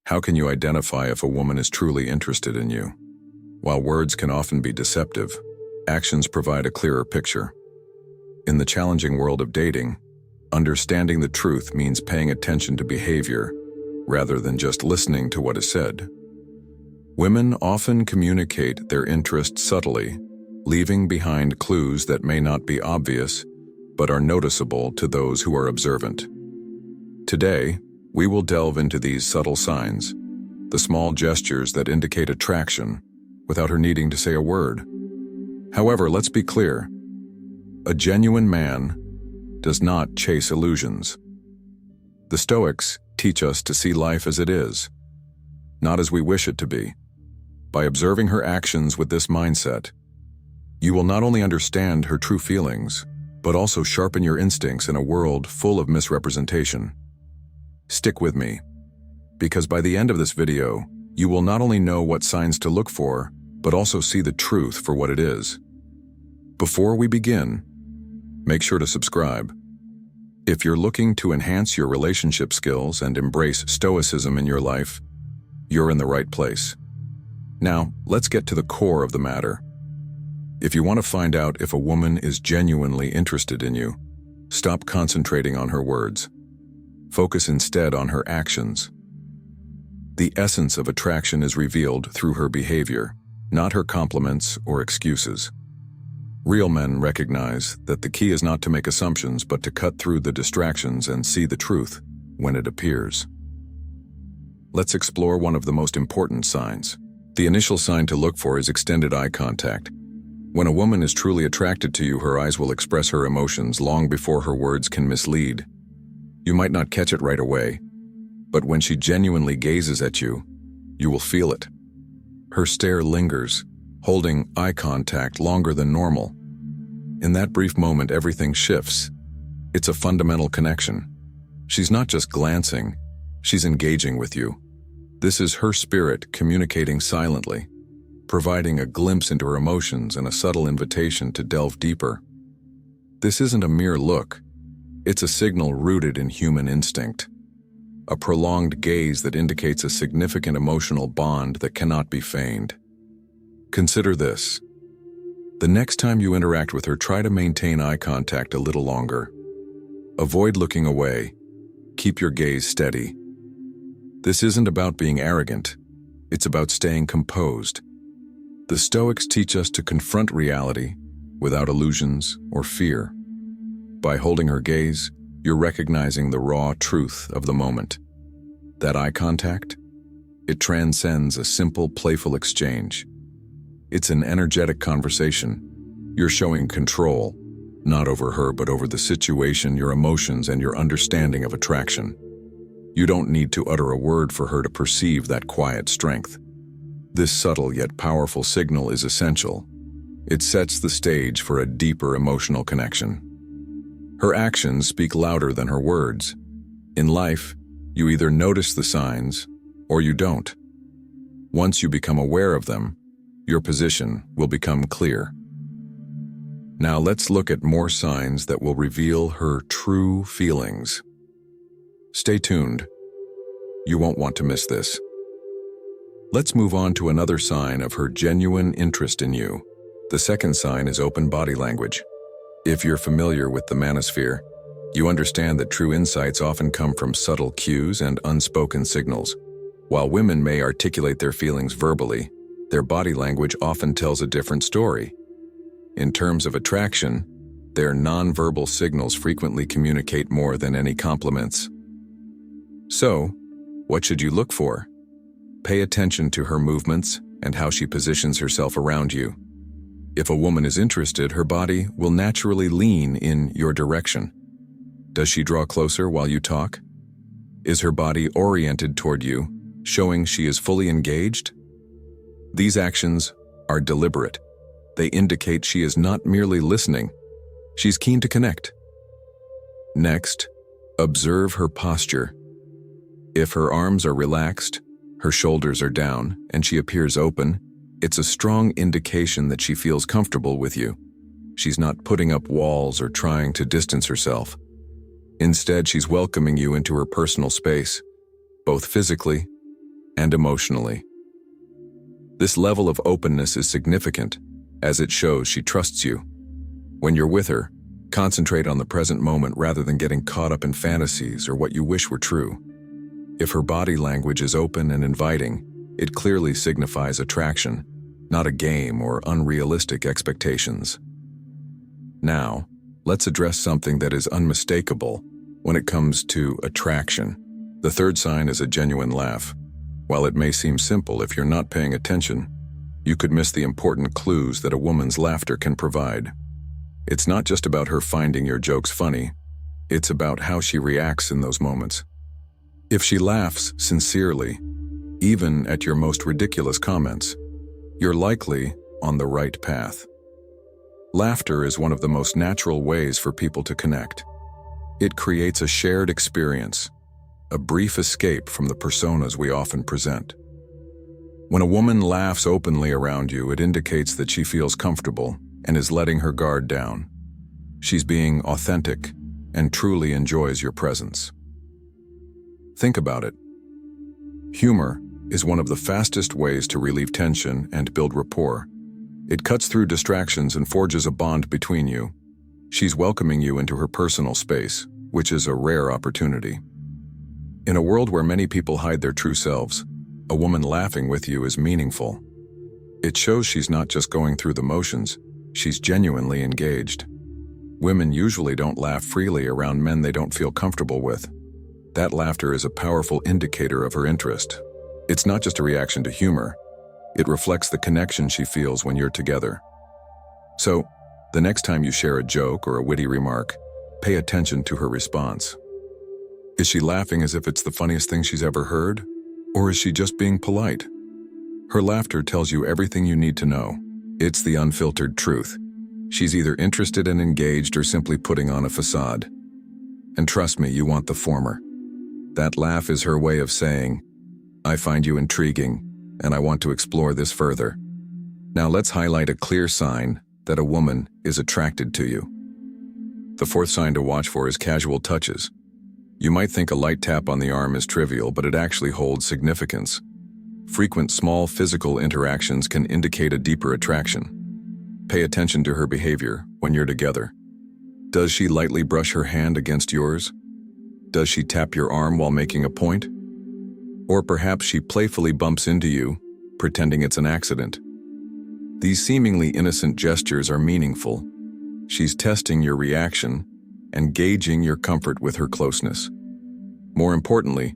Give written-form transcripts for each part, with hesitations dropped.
How can you identify if a woman is truly interested in you? While words can often be deceptive, actions provide a clearer picture. In the challenging world of dating, understanding the truth means paying attention to behavior rather than just listening to what is said. Women often communicate their interest subtly, leaving behind clues that may not be obvious but are noticeable to those who are observant. Today, we will delve into these subtle signs, the small gestures that indicate attraction without her needing to say a word. However, let's be clear. A genuine man does not chase illusions. The Stoics teach us to see life as it is, not as we wish it to be. By observing her actions with this mindset, you will not only understand her true feelings, but also sharpen your instincts in a world full of misrepresentation. Stick with me, because by the end of this video, you will not only know what signs to look for, but also see the truth for what it is. Before we begin, make sure to subscribe. If you're looking to enhance your relationship skills and embrace Stoicism in your life, you're in the right place. Now, let's get to the core of the matter. If you want to find out if a woman is genuinely interested in you, stop concentrating on her words. Focus instead on her actions. The essence of attraction is revealed through her behavior, not her compliments or excuses. Real men recognize that the key is not to make assumptions but to cut through the distractions and see the truth when it appears. Let's explore one of the most important signs. The initial sign to look for is extended eye contact. When a woman is truly attracted to you, her eyes will express her emotions long before her words can mislead. You might not catch it right away, but when she genuinely gazes at you, you will feel it. Her stare lingers, holding eye contact longer than normal. In that brief moment, everything shifts. It's a fundamental connection. She's not just glancing, she's engaging with you. This is her spirit communicating silently, providing a glimpse into her emotions and a subtle invitation to delve deeper. This isn't a mere look. It's a signal rooted in human instinct, a prolonged gaze that indicates a significant emotional bond that cannot be feigned. Consider this. The next time you interact with her, try to maintain eye contact a little longer. Avoid looking away. Keep your gaze steady. This isn't about being arrogant. It's about staying composed. The Stoics teach us to confront reality without illusions or fear. By holding her gaze, you're recognizing the raw truth of the moment. That eye contact? It transcends a simple, playful exchange. It's an energetic conversation. You're showing control, not over her, but over the situation, your emotions, and your understanding of attraction. You don't need to utter a word for her to perceive that quiet strength. This subtle yet powerful signal is essential. It sets the stage for a deeper emotional connection. Her actions speak louder than her words. In life, you either notice the signs or you don't. Once you become aware of them, your position will become clear. Now let's look at more signs that will reveal her true feelings. Stay tuned. You won't want to miss this. Let's move on to another sign of her genuine interest in you. The second sign is open body language. If you're familiar with the manosphere, you understand that true insights often come from subtle cues and unspoken signals. While women may articulate their feelings verbally, their body language often tells a different story. In terms of attraction, their nonverbal signals frequently communicate more than any compliments. So, what should you look for? Pay attention to her movements and how she positions herself around you. If a woman is interested, her body will naturally lean in your direction. Does she draw closer while you talk? Is her body oriented toward you, showing she is fully engaged? These actions are deliberate. They indicate she is not merely listening. She's keen to connect. Next, observe her posture. If her arms are relaxed, her shoulders are down, and she appears open, it's a strong indication that she feels comfortable with you. She's not putting up walls or trying to distance herself. Instead, she's welcoming you into her personal space, both physically and emotionally. This level of openness is significant, as it shows she trusts you. When you're with her, concentrate on the present moment rather than getting caught up in fantasies or what you wish were true. If her body language is open and inviting, it clearly signifies attraction, not a game or unrealistic expectations. Now, let's address something that is unmistakable when it comes to attraction. The third sign is a genuine laugh. While it may seem simple, if you're not paying attention, you could miss the important clues that a woman's laughter can provide. It's not just about her finding your jokes funny, it's about how she reacts in those moments. If she laughs sincerely, even at your most ridiculous comments, you're likely on the right path. Laughter is one of the most natural ways for people to connect. It creates a shared experience, a brief escape from the personas we often present. When a woman laughs openly around you, it indicates that she feels comfortable and is letting her guard down. She's being authentic and truly enjoys your presence. Think about it. Humor is one of the fastest ways to relieve tension and build rapport. It cuts through distractions and forges a bond between you. She's welcoming you into her personal space, which is a rare opportunity. In a world where many people hide their true selves, a woman laughing with you is meaningful. It shows she's not just going through the motions, she's genuinely engaged. Women usually don't laugh freely around men they don't feel comfortable with. That laughter is a powerful indicator of her interest. It's not just a reaction to humor, it reflects the connection she feels when you're together. So, the next time you share a joke or a witty remark, pay attention to her response. Is she laughing as if it's the funniest thing she's ever heard? Or is she just being polite? Her laughter tells you everything you need to know. It's the unfiltered truth. She's either interested and engaged or simply putting on a facade. And trust me, you want the former. That laugh is her way of saying, I find you intriguing, and I want to explore this further. Now let's highlight a clear sign that a woman is attracted to you. The fourth sign to watch for is casual touches. You might think a light tap on the arm is trivial, but it actually holds significance. Frequent small physical interactions can indicate a deeper attraction. Pay attention to her behavior when you're together. Does she lightly brush her hand against yours? Does she tap your arm while making a point? Or perhaps she playfully bumps into you, pretending it's an accident. These seemingly innocent gestures are meaningful. She's testing your reaction and gauging your comfort with her closeness. More importantly,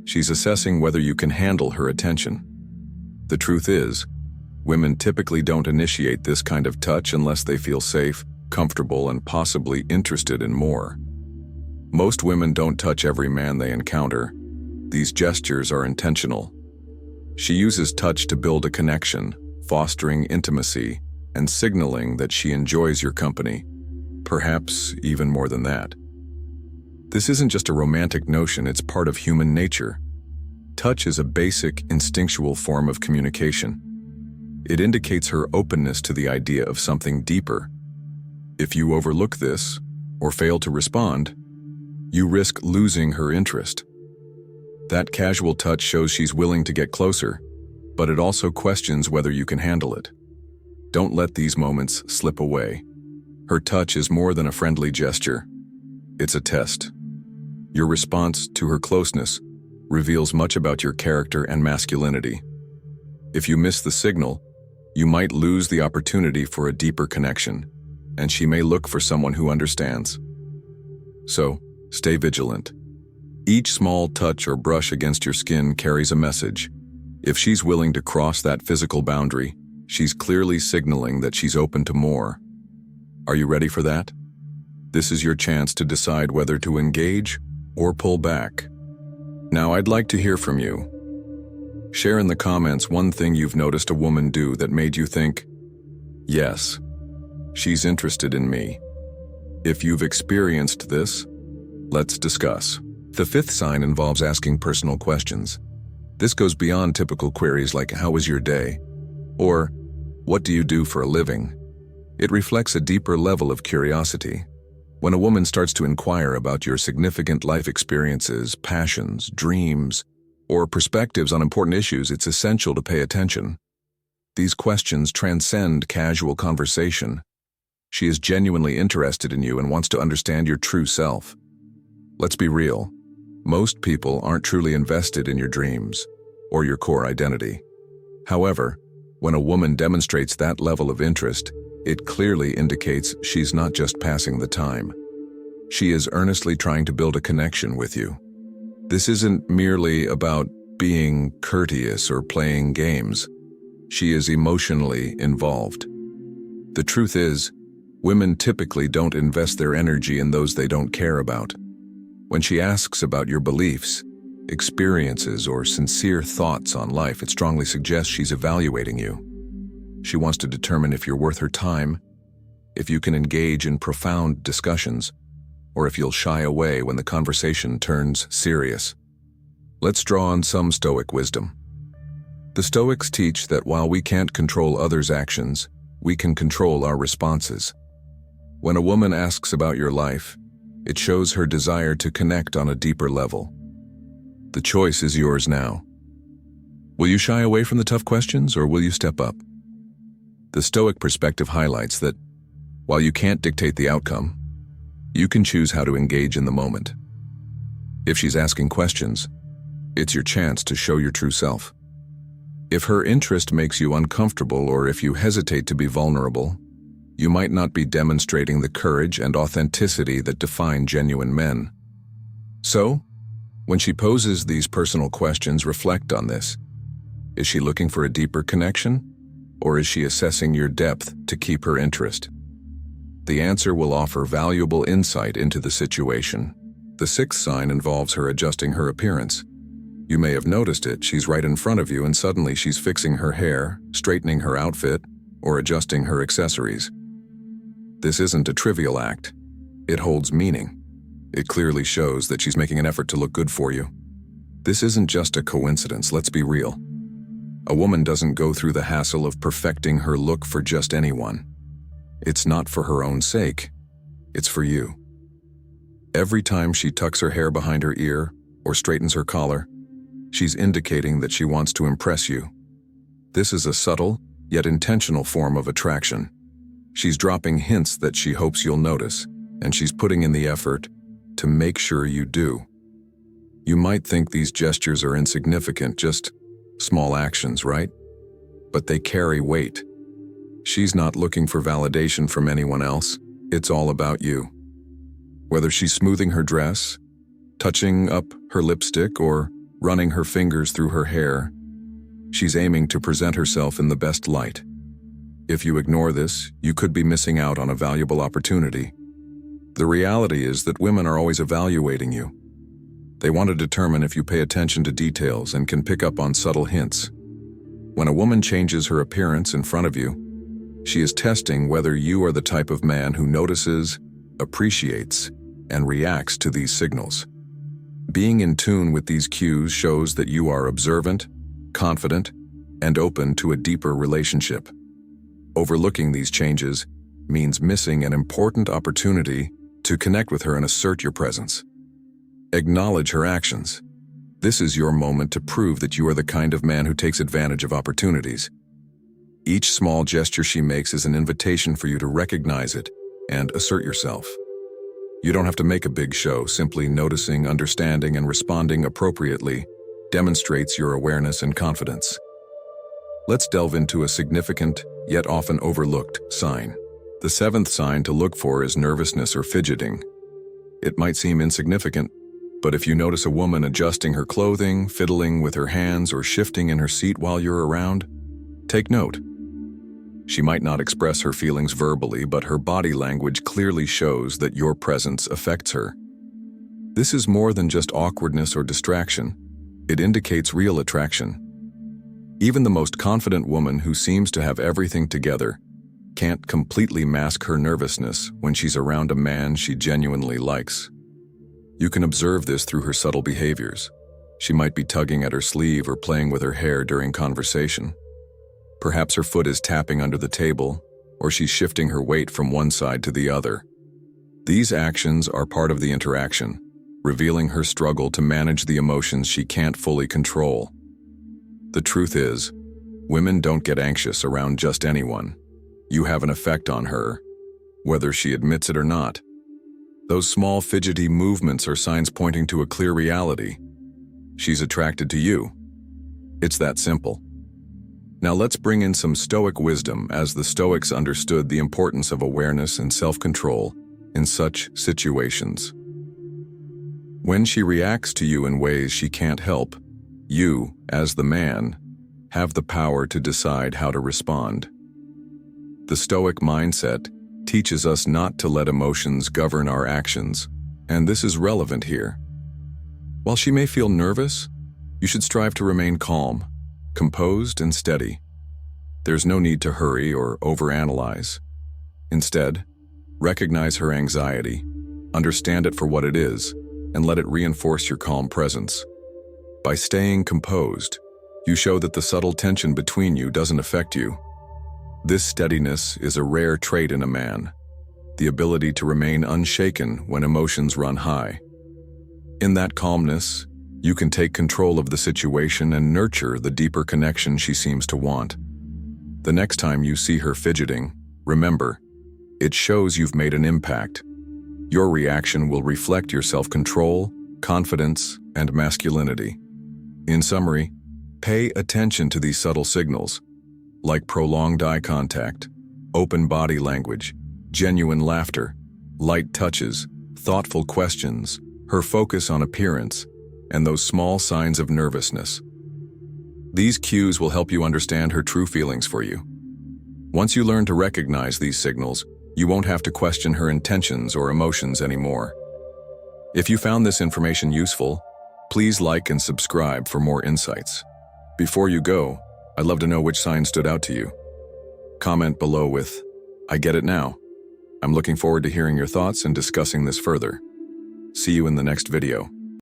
she's assessing whether you can handle her attention. The truth is, women typically don't initiate this kind of touch unless they feel safe, comfortable, and possibly interested in more. Most women don't touch every man they encounter. These gestures are intentional. She uses touch to build a connection, fostering intimacy, and signaling that she enjoys your company, perhaps even more than that. This isn't just a romantic notion, it's part of human nature. Touch is a basic, instinctual form of communication. It indicates her openness to the idea of something deeper. If you overlook this, or fail to respond, you risk losing her interest. That casual touch shows she's willing to get closer, but it also questions whether you can handle it. Don't let these moments slip away. Her touch is more than a friendly gesture. It's a test. Your response to her closeness reveals much about your character and masculinity. If you miss the signal, you might lose the opportunity for a deeper connection, and she may look for someone who understands. So, stay vigilant. Each small touch or brush against your skin carries a message. If she's willing to cross that physical boundary, she's clearly signaling that she's open to more. Are you ready for that? This is your chance to decide whether to engage or pull back. Now, I'd like to hear from you. Share in the comments one thing you've noticed a woman do that made you think, yes, she's interested in me. If you've experienced this, let's discuss. The fifth sign involves asking personal questions. This goes beyond typical queries like, how was your day? Or, what do you do for a living? It reflects a deeper level of curiosity. When a woman starts to inquire about your significant life experiences, passions, dreams, or perspectives on important issues, it's essential to pay attention. These questions transcend casual conversation. She is genuinely interested in you and wants to understand your true self. Let's be real. Most people aren't truly invested in your dreams or your core identity. However, when a woman demonstrates that level of interest, it clearly indicates she's not just passing the time. She is earnestly trying to build a connection with you. This isn't merely about being courteous or playing games. She is emotionally involved. The truth is, women typically don't invest their energy in those they don't care about. When she asks about your beliefs, experiences, or sincere thoughts on life, it strongly suggests she's evaluating you. She wants to determine if you're worth her time, if you can engage in profound discussions, or if you'll shy away when the conversation turns serious. Let's draw on some Stoic wisdom. The Stoics teach that while we can't control others' actions, we can control our responses. When a woman asks about your life, it shows her desire to connect on a deeper level. The choice is yours now. Will you shy away from the tough questions, or will you step up? The Stoic perspective highlights that, while you can't dictate the outcome, you can choose how to engage in the moment. If she's asking questions, it's your chance to show your true self. If her interest makes you uncomfortable, or if you hesitate to be vulnerable, you might not be demonstrating the courage and authenticity that define genuine men. So, when she poses these personal questions, reflect on this. Is she looking for a deeper connection, or is she assessing your depth to keep her interest? The answer will offer valuable insight into the situation. The sixth sign involves her adjusting her appearance. You may have noticed it. She's right in front of you and suddenly she's fixing her hair, straightening her outfit, or adjusting her accessories. This isn't a trivial act. It holds meaning. It clearly shows that she's making an effort to look good for you. This isn't just a coincidence, let's be real. A woman doesn't go through the hassle of perfecting her look for just anyone. It's not for her own sake. It's for you. Every time she tucks her hair behind her ear or straightens her collar, she's indicating that she wants to impress you. This is a subtle, yet intentional form of attraction. She's dropping hints that she hopes you'll notice, and she's putting in the effort to make sure you do. You might think these gestures are insignificant, just small actions, right? But they carry weight. She's not looking for validation from anyone else. It's all about you. Whether she's smoothing her dress, touching up her lipstick, or running her fingers through her hair, she's aiming to present herself in the best light. If you ignore this, you could be missing out on a valuable opportunity. The reality is that women are always evaluating you. They want to determine if you pay attention to details and can pick up on subtle hints. When a woman changes her appearance in front of you, she is testing whether you are the type of man who notices, appreciates, and reacts to these signals. Being in tune with these cues shows that you are observant, confident, and open to a deeper relationship. Overlooking these changes means missing an important opportunity to connect with her and assert your presence. Acknowledge her actions. This is your moment to prove that you are the kind of man who takes advantage of opportunities. Each small gesture she makes is an invitation for you to recognize it and assert yourself. You don't have to make a big show. Simply noticing, understanding, and responding appropriately demonstrates your awareness and confidence. Let's delve into a significant, yet often overlooked, sign. The seventh sign to look for is nervousness or fidgeting. It might seem insignificant, but if you notice a woman adjusting her clothing, fiddling with her hands, or shifting in her seat while you're around, take note. She might not express her feelings verbally, but her body language clearly shows that your presence affects her. This is more than just awkwardness or distraction. It indicates real attraction. Even the most confident woman who seems to have everything together can't completely mask her nervousness when she's around a man she genuinely likes. You can observe this through her subtle behaviors. She might be tugging at her sleeve or playing with her hair during conversation. Perhaps her foot is tapping under the table, or she's shifting her weight from one side to the other. These actions are part of the interaction, revealing her struggle to manage the emotions she can't fully control. The truth is, women don't get anxious around just anyone. You have an effect on her, whether she admits it or not. Those small fidgety movements are signs pointing to a clear reality. She's attracted to you. It's that simple. Now let's bring in some Stoic wisdom, as the Stoics understood the importance of awareness and self-control in such situations. When she reacts to you in ways she can't help, you, as the man, have the power to decide how to respond. The Stoic mindset teaches us not to let emotions govern our actions, and this is relevant here. While she may feel nervous, you should strive to remain calm, composed, and steady. There's no need to hurry or overanalyze. Instead, recognize her anxiety, understand it for what it is, and let it reinforce your calm presence. By staying composed, you show that the subtle tension between you doesn't affect you. This steadiness is a rare trait in a man, the ability to remain unshaken when emotions run high. In that calmness, you can take control of the situation and nurture the deeper connection she seems to want. The next time you see her fidgeting, remember, it shows you've made an impact. Your reaction will reflect your self-control, confidence, and masculinity. In summary, pay attention to these subtle signals, like prolonged eye contact, open body language, genuine laughter, light touches, thoughtful questions, her focus on appearance, and those small signs of nervousness. These cues will help you understand her true feelings for you. Once you learn to recognize these signals, you won't have to question her intentions or emotions anymore. If you found this information useful, please like and subscribe for more insights. Before you go, I'd love to know which sign stood out to you. Comment below with, "I get it now." I'm looking forward to hearing your thoughts and discussing this further. See you in the next video.